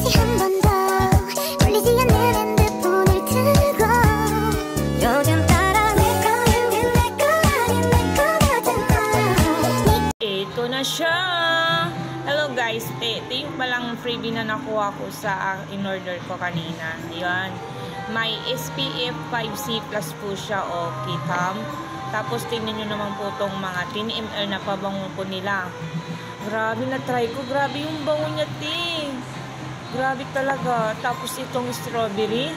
Ito na siya. Hello guys, ito yung palang freebie na nakuha ko sa in-order ko kanina. Ayan. May SPF 5C plus po siya o kitam. Tapos tingnan nyo naman po itong mga 10 ml na pabango po nila. Grabe na try ko. Grabe yung bango niya, ting. Grabe talaga. Tapos itong strawberry.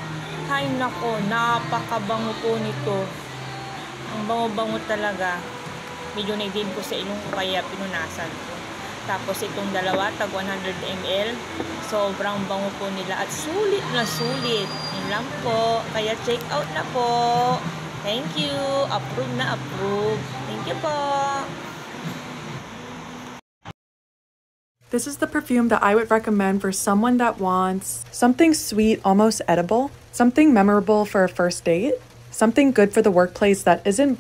Hay nako, napakabango po nito. Ang bango-bango talaga. Medyo na-din ko sa ilong ko kaya pinunasan ko. Tapos itong dalawa, tag 100 ml. Sobrang bango po nila at sulit na sulit. Yun lang po. Kaya check out na po. Thank you. Approve na approve. Thank you po. This is the perfume that I would recommend for someone that wants something sweet, almost edible, something memorable for a first date, something good for the workplace that isn't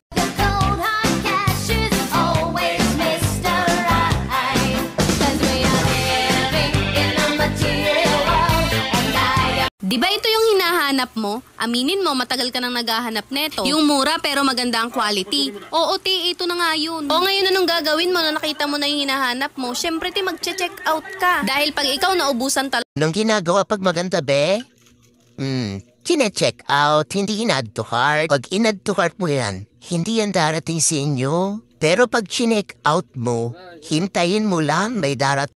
Di ba ito yung hinahanap mo? Aminin mo, matagal ka nang naghahanap neto. Yung mura pero maganda ang quality. Oo, ito na nga yun. O ngayon anong gagawin mo na nakita mo na yung hinahanap mo? Syempre, magche-check out ka. Dahil pag ikaw naubusan talaga. Anong ginagawa pag maganda, be? Chine-check out, hindi in-add to cart. Pag in-add to cart mo yan, hindi yan darating sa inyo. Pero pag chinek out mo, hintayin mo lang may darating.